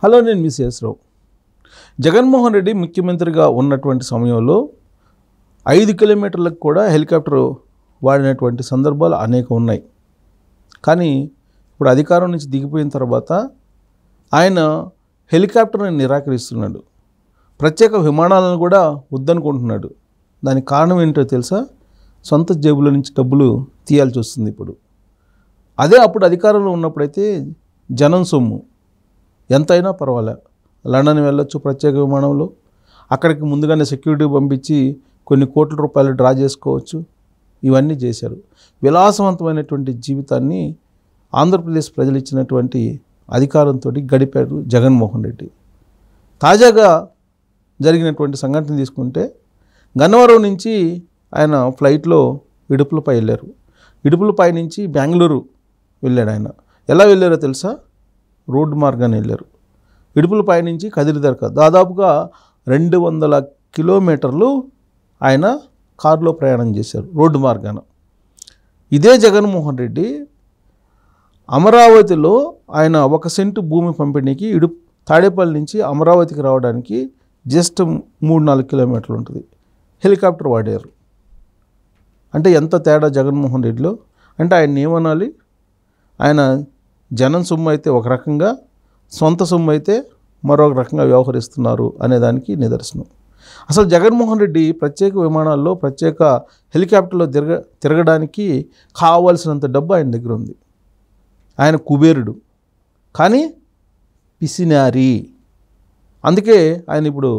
Hello, నేను మీ CS రావు. జగన్మోహన్ రెడ్డి ముఖ్యమంత్రిగా ఉన్నటువంటి సమయంలో 5 కిలోమీటర్లకు కూడా హెలికాప్టర్ వాడినటువంటి సందర్భాలు అనేక ఉన్నాయి. కానీ ఇప్పుడు అధికారం నుంచి దిగిపోయిన తర్వాత ఆయన హెలికాప్టర్ని నిరాకరిస్తున్నాడు. ప్రత్యేక విమానాలను కూడా వద్దనుకుంటున్నాడు. దానికి కారణం ఏంటో తెలుసా? సొంత జేబుల నుంచి డబ్బులు తీయాల్సి వస్తుంది ఇప్పుడు. అదే అప్పుడు అధికారంలో ఉన్నప్పుడైతే జనం సొమ్ము ఎంతైనా పర్వాలే, లండన్ వెళ్ళొచ్చు ప్రత్యేక విమానంలో, అక్కడికి ముందుగానే సెక్యూరిటీ పంపించి కొన్ని కోట్ల రూపాయలు డ్రా చేసుకోవచ్చు. ఇవన్నీ చేశారు. విలాసవంతమైనటువంటి జీవితాన్ని ఆంధ్రప్రదేశ్ ప్రజలు ఇచ్చినటువంటి అధికారంతో గడిపారు జగన్మోహన్ రెడ్డి. తాజాగా జరిగినటువంటి సంఘటన తీసుకుంటే గన్నవరం నుంచి ఆయన ఫ్లైట్లో ఇడుపులపై వెళ్ళారు. ఇడుపులపై నుంచి బెంగళూరు వెళ్ళాడు ఆయన. ఎలా వెళ్ళారో తెలుసా? రోడ్డు మార్గాన్ని వెళ్ళారు. ఇడుపులపై నుంచి కదిరి దర్గా దాదాపుగా 200 కిలోమీటర్లు ఆయన కారులో ప్రయాణం చేశారు రోడ్డు మార్గాన. ఇదే జగన్మోహన్ రెడ్డి అమరావతిలో ఆయన 1 సెంటు భూమి పంపిణీకి తాడేపల్లి నుంచి అమరావతికి రావడానికి జస్ట్ 3-4 కిలోమీటర్లు ఉంటుంది. హెలికాప్టర్ వాడారు. అంటే ఎంత తేడా జగన్మోహన్ రెడ్డిలో. అంటే ఆయన ఏమనాలి? ఆయన జనం సొమ్ము అయితే ఒక రకంగా, సొంత సొమ్ము అయితే మరొక రకంగా వ్యవహరిస్తున్నారు అనేదానికి నిదర్శనం. అసలు జగన్మోహన్ రెడ్డి ప్రత్యేక విమానాల్లో, ప్రత్యేక హెలికాప్టర్లో తిరగడానికి కావాల్సినంత డబ్బు ఆయన దగ్గర ఉంది. ఆయన కుబేరుడు, కానీ పిసినారి. అందుకే ఆయన ఇప్పుడు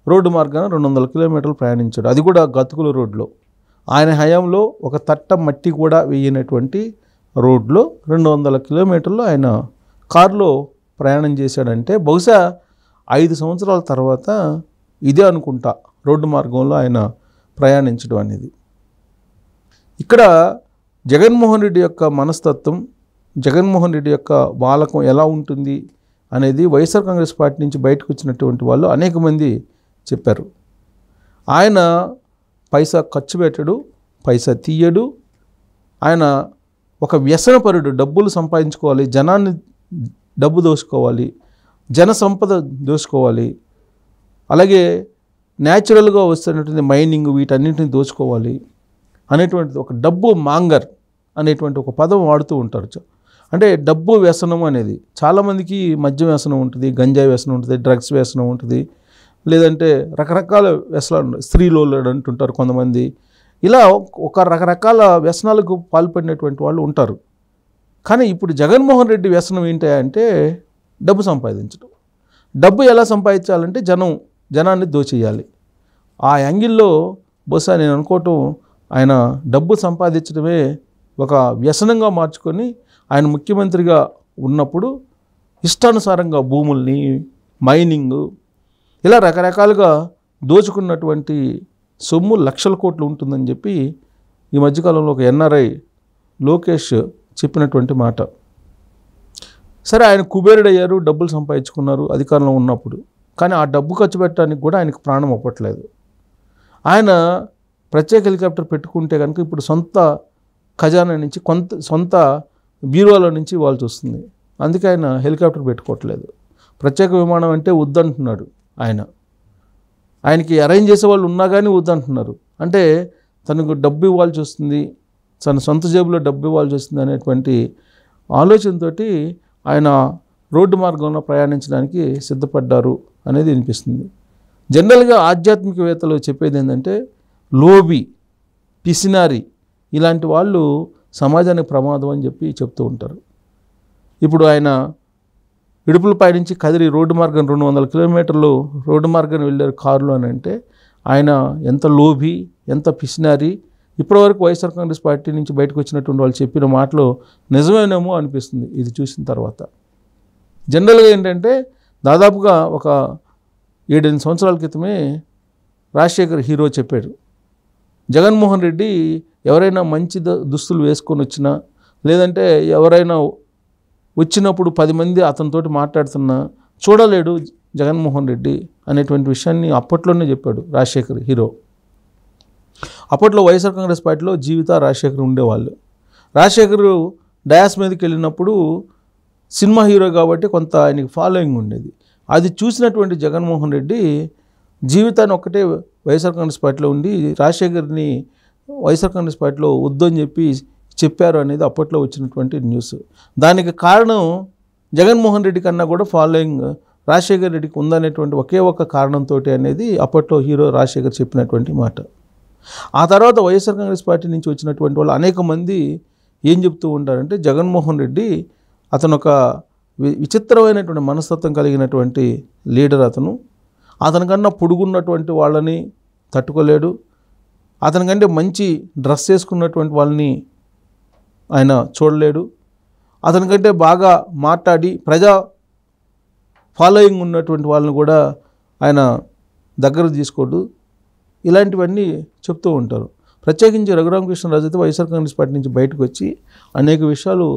రోడ్డు మార్గాన 200 కిలోమీటర్లు ప్రయాణించాడు. అది కూడా గతుకుల రోడ్లో. ఆయన హయాంలో ఒక తట్ట మట్టి కూడా వేయనటువంటి రోడ్లో 200 కిలోమీటర్లు ఆయన కారులో ప్రయాణం చేశాడంటే బహుశా 5 సంవత్సరాల తర్వాత ఇదే అనుకుంటా రోడ్డు మార్గంలో ఆయన ప్రయాణించడం అనేది. ఇక్కడ జగన్మోహన్ రెడ్డి యొక్క మనస్తత్వం, జగన్మోహన్ రెడ్డి యొక్క వాలకం ఎలా ఉంటుంది అనేది వైఎస్ఆర్ కాంగ్రెస్ పార్టీ నుంచి బయటకు వచ్చినటువంటి వాళ్ళు అనేక మంది చెప్పారు. ఆయన పైసా ఖర్చు పెట్టడు, పైసా తీయడు. ఆయన ఒక వ్యసనపరుడు. డబ్బులు సంపాదించుకోవాలి, జనాన్ని డబ్బు దోచుకోవాలి, జన సంపద దోచుకోవాలి, అలాగే న్యాచురల్గా వస్తున్నటువంటి మైనింగ్ వీటన్నింటిని దోచుకోవాలి అనేటువంటిది ఒక డబ్బు మాంగర్ అనేటువంటి ఒక పదం వాడుతూ ఉంటారు. అంటే డబ్బు వ్యసనం అనేది చాలామందికి మద్యం వ్యసనం ఉంటుంది, గంజాయి వ్యసనం ఉంటుంది, డ్రగ్స్ వ్యసనం ఉంటుంది, లేదంటే రకరకాల వ్యసనాలు, స్త్రీలోలుడు అంటుంటారు కొంతమంది. ఇలా ఒక రకరకాల వ్యసనాలకు పాల్పడినటువంటి వాళ్ళు ఉంటారు. కానీ ఇప్పుడు జగన్మోహన్ రెడ్డి వ్యసనం ఏంటి అంటే డబ్బు సంపాదించడం. డబ్బు ఎలా సంపాదించాలంటే జనాన్ని దోచేయాలి. ఆ యాంగిల్లో బహుశా నేను అనుకోవటం ఆయన డబ్బు సంపాదించడమే ఒక వ్యసనంగా మార్చుకొని ఆయన ముఖ్యమంత్రిగా ఉన్నప్పుడు ఇష్టానుసారంగా భూముల్ని, మైనింగ్ ఇలా రకరకాలుగా దోచుకున్నటువంటి సొమ్ము లక్షల కోట్లు ఉంటుందని చెప్పి ఈ మధ్యకాలంలో ఒక ఎన్ఆర్ఐ లోకేష్ చెప్పినటువంటి మాట. సరే, ఆయన కుబేరుడయ్యారు, డబ్బులు సంపాదించుకున్నారు అధికారంలో ఉన్నప్పుడు. కానీ ఆ డబ్బు ఖర్చు పెట్టడానికి కూడా ఆయనకు ప్రాణం ఒప్పట్లేదు. ఆయన ప్రత్యేక హెలికాప్టర్ పెట్టుకుంటే కనుక ఇప్పుడు సొంత ఖజానా నుంచి సొంత బీరువాలో నుంచి ఇవ్వాల్సి వస్తుంది. అందుకే ఆయన హెలికాప్టర్ పెట్టుకోవట్లేదు. ప్రత్యేక విమానం అంటే వద్దంటున్నాడు ఆయనకి అరేంజ్ చేసే వాళ్ళు ఉన్నా కానీ వద్దంటున్నారు. అంటే తనకు డబ్బు ఇవ్వాల్సి వస్తుంది, తన సొంత జేబులో డబ్బు ఇవ్వాల్సి వస్తుంది అనేటువంటి ఆలోచనతో ఆయన రోడ్డు మార్గంలో ప్రయాణించడానికి సిద్ధపడ్డారు అనేది వినిపిస్తుంది. జనరల్గా ఆధ్యాత్మికవేత్తలు చెప్పేది ఏంటంటే లోబి, పిసినారి ఇలాంటి వాళ్ళు సమాజానికి ప్రమాదం అని చెప్పి చెప్తూ ఉంటారు. ఇప్పుడు ఆయన ఇడుపులపై నుంచి కదిరి రోడ్డు మార్గం 200 కిలోమీటర్లు రోడ్డు మార్గాన్ని వెళ్ళారు కారులో అని అంటే ఆయన ఎంత లోభి, ఎంత పిసినారి. ఇప్పటివరకు వైఎస్ఆర్ కాంగ్రెస్ పార్టీ నుంచి బయటకు వచ్చినటువంటి వాళ్ళు చెప్పిన మాటలు నిజమేనేమో అనిపిస్తుంది ఇది చూసిన తర్వాత. జనరల్గా ఏంటంటే దాదాపుగా ఒక 7-8 సంవత్సరాల క్రితమే రాజశేఖర్ హీరో చెప్పాడు, జగన్మోహన్ రెడ్డి ఎవరైనా మంచి దుస్తులు వేసుకొని వచ్చినా, లేదంటే ఎవరైనా వచ్చినప్పుడు 10 మంది అతనితోటి మాట్లాడుతున్నా చూడలేడు జగన్మోహన్ రెడ్డి అనేటువంటి విషయాన్ని అప్పట్లోనే చెప్పాడు రాజశేఖర్ హీరో. అప్పట్లో వైఎస్ఆర్ కాంగ్రెస్ పార్టీలో జీవిత రాజశేఖర్ ఉండేవాళ్ళు. రాజశేఖర్ డయాస్ మీదకి వెళ్ళినప్పుడు సినిమా హీరో కాబట్టి కొంత ఆయనకి ఫాలోయింగ్ ఉండేది. అది చూసినటువంటి జగన్మోహన్ రెడ్డి జీవితాన్ని ఒక్కటే వైఎస్ఆర్ కాంగ్రెస్ పార్టీలో ఉండి రాజశేఖర్ని వైఎస్ఆర్ కాంగ్రెస్ పార్టీలో వద్దని చెప్పారు అనేది అప్పట్లో వచ్చినటువంటి న్యూస్. దానికి కారణం జగన్మోహన్ రెడ్డి కన్నా కూడా ఫాలోయింగ్ రాజశేఖర్ రెడ్డికి ఉందనేటువంటి ఒకే ఒక్క కారణంతో అనేది అప్పట్లో హీరో రాజశేఖర్ చెప్పినటువంటి మాట. ఆ తర్వాత వైఎస్ఆర్ కాంగ్రెస్ పార్టీ నుంచి వచ్చినటువంటి వాళ్ళు అనేక మంది ఏం చెప్తూ ఉంటారంటే జగన్మోహన్ రెడ్డి అతను ఒక విచిత్రమైనటువంటి మనస్తత్వం కలిగినటువంటి లీడర్. అతనికన్నా పొడుగున్నటువంటి వాళ్ళని తట్టుకోలేడు, అతనికంటే మంచి డ్రెస్ వేసుకున్నటువంటి వాళ్ళని ఆయన చూడలేడు, అతనికంటే బాగా మాట్లాడి ప్రజా ఫాలోయింగ్ ఉన్నటువంటి వాళ్ళని కూడా ఆయన దగ్గర తీసుకోడు. ఇలాంటివన్నీ చెప్తూ ఉంటారు. ప్రత్యేకించి రఘురామకృష్ణరాజు అయితే వైఎస్ఆర్ కాంగ్రెస్ పార్టీ నుంచి బయటకు వచ్చి అనేక విషయాలు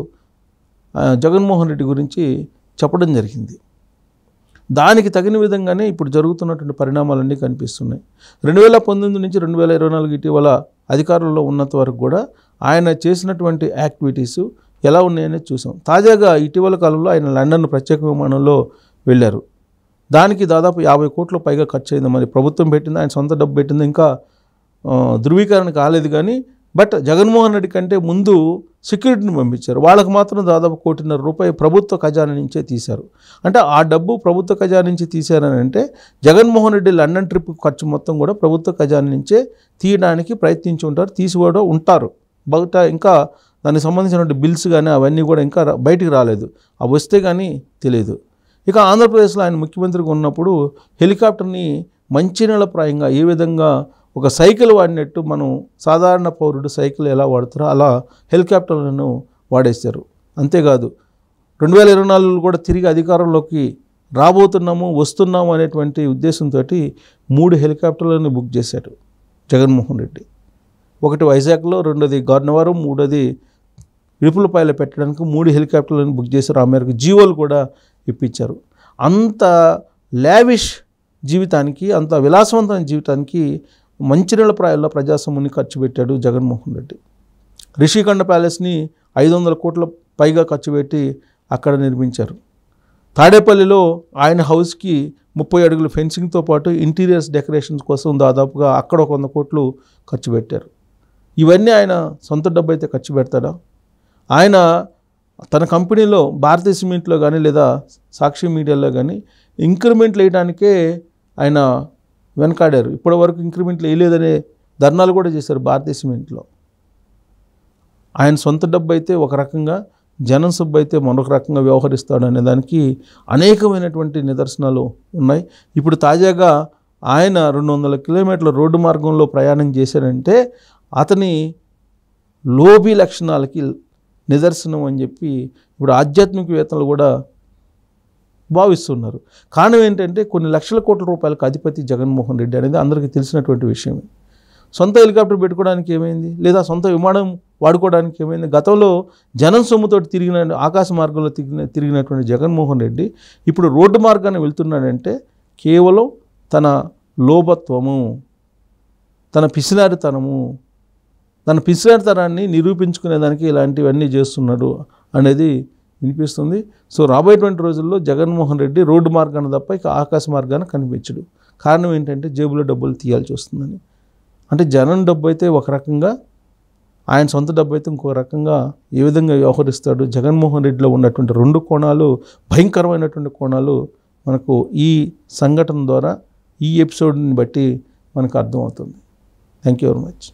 జగన్మోహన్ రెడ్డి గురించి చెప్పడం జరిగింది. దానికి తగిన విధంగానే ఇప్పుడు జరుగుతున్నటువంటి పరిణామాలన్నీ కనిపిస్తున్నాయి. 2019 నుంచి 2024 ఇటీవల అధికారంలో ఉన్నంత వరకు కూడా ఆయన చేసినటువంటి యాక్టివిటీస్ ఎలా ఉన్నాయనేది చూసాం. తాజాగా ఇటీవల కాలంలో ఆయన లండన్ ప్రత్యేక విమానంలో వెళ్ళారు. దానికి దాదాపు 50 కోట్ల పైగా ఖర్చు అయింది. మరి ప్రభుత్వం పెట్టింది, ఆయన సొంత డబ్బు పెట్టింది, ఇంకా ధృవీకరణ కాలేదు. కానీ బట్ జగన్మోహన్ రెడ్డి కంటే ముందు సెక్యూరిటీని పంపించారు. వాళ్ళకు మాత్రం దాదాపు ₹1.5 కోటి ప్రభుత్వ ఖజానా నుంచే తీశారు. అంటే ఆ డబ్బు ప్రభుత్వ ఖజానా నుంచి తీశారని అంటే జగన్మోహన్ రెడ్డి లండన్ ట్రిప్ ఖర్చు మొత్తం కూడా ప్రభుత్వ ఖజానా నుంచే తీయడానికి ప్రయత్నించి ఉంటారు, తీసి కూడా ఉంటారు. బయట ఇంకా దానికి సంబంధించినటువంటి బిల్స్ కానీ అవన్నీ కూడా ఇంకా బయటికి రాలేదు, అవి వస్తే కానీ తెలియదు. ఇక ఆంధ్రప్రదేశ్లో ఆయన ముఖ్యమంత్రిగా ఉన్నప్పుడు హెలికాప్టర్ని మంచినీళ్ళప్రాయంగా ఏ విధంగా ఒక సైకిల్ వాడినట్టు మనం సాధారణ పౌరుడు సైకిల్ ఎలా వాడతారో అలా హెలికాప్టర్లను వాడేశారు. అంతేకాదు 2024 కూడా తిరిగి అధికారంలోకి రాబోతున్నాము, వస్తున్నాము అనేటువంటి ఉద్దేశంతో 3 హెలికాప్టర్లను బుక్ చేశాడు జగన్మోహన్ రెడ్డి. ఒకటి వైజాగ్లో, రెండోది గన్నవరం, మూడోది ఇడుపులపాయలో పెట్టడానికి 3 హెలికాప్టర్లను బుక్ చేశారు. ఆ మేరకు జీవోలు కూడా ఇప్పించారు. అంత లావిష్ జీవితానికి, అంత విలాసవంతమైన జీవితానికి మంచినీళ్ళ ప్రాయాల్లో ప్రజాసొమ్ముని ఖర్చు పెట్టాడు జగన్మోహన్ రెడ్డి. రిషికొండ ప్యాలెస్ని 500 కోట్ల పైగా ఖర్చు పెట్టి అక్కడ నిర్మించారు. తాడేపల్లిలో ఆయన హౌస్కి 30 అడుగుల ఫెన్సింగ్తో పాటు ఇంటీరియర్స్ డెకరేషన్స్ కోసం దాదాపుగా అక్కడ 100 కోట్లు ఖర్చు పెట్టారు. ఇవన్నీ ఆయన సొంత డబ్బు అయితే ఖర్చు పెడతాడా? ఆయన తన కంపెనీలో భారతీయ సిమెంట్లో కానీ లేదా సాక్షి మీడియాలో కానీ ఇంక్రిమెంట్లు వేయడానికే ఆయన వెనకాడారు. ఇప్పటివరకు ఇంక్రిమెంట్లు వేయలేదనే ధర్నాలు కూడా చేశారు భారతీయ సిమెంట్లో. ఆయన సొంత డబ్బు అయితే ఒక రకంగా, జనం సొబ్బు అయితే మరొక రకంగా వ్యవహరిస్తాడు అనే దానికి అనేకమైనటువంటి నిదర్శనాలు ఉన్నాయి. ఇప్పుడు తాజాగా ఆయన 200 కిలోమీటర్ల రోడ్డు మార్గంలో ప్రయాణం చేశాడంటే అతని లోబీ లక్షణాలకి నిదర్శనం అని చెప్పి ఇప్పుడు ఆధ్యాత్మికవేత్తలు కూడా భావిస్తున్నారు. కారణం ఏంటంటే కొన్ని లక్షల కోట్ల రూపాయలకు అధిపతి జగన్మోహన్ రెడ్డి అనేది అందరికీ తెలిసినటువంటి విషయమే. సొంత హెలికాప్టర్ పెట్టుకోవడానికి ఏమైంది, లేదా సొంత విమానం వాడుకోవడానికి ఏమైంది? గతంలో జనం సొమ్ముతో ఆకాశ మార్గంలో తిరిగినటువంటి జగన్మోహన్ రెడ్డి ఇప్పుడు రోడ్డు మార్గాన్ని వెళ్తున్నాడంటే కేవలం తన లోభత్వము, తన పిసినారితనాన్ని నిరూపించుకునేదానికి ఇలాంటివన్నీ చేస్తున్నాడు అనేది వినిపిస్తుంది. సో రాబోయేటువంటి రోజుల్లో జగన్మోహన్ రెడ్డి రోడ్డు మార్గాన్ని తప్ప ఇక ఆకాశ మార్గాన్ని కనిపించడు. కారణం ఏంటంటే జేబులో డబ్బులు తీయాల్సి వస్తుందని. అంటే జనం డబ్బు అయితే ఒక రకంగా, ఆయన సొంత డబ్బు అయితే ఇంకో రకంగా ఏ విధంగా వ్యవహరిస్తాడు? జగన్మోహన్ రెడ్డిలో ఉన్నటువంటి 2 కోణాలు, భయంకరమైనటువంటి కోణాలు మనకు ఈ సంఘటన ద్వారా, ఈ ఎపిసోడ్ని బట్టి మనకు అర్థమవుతుంది. Thank you very much.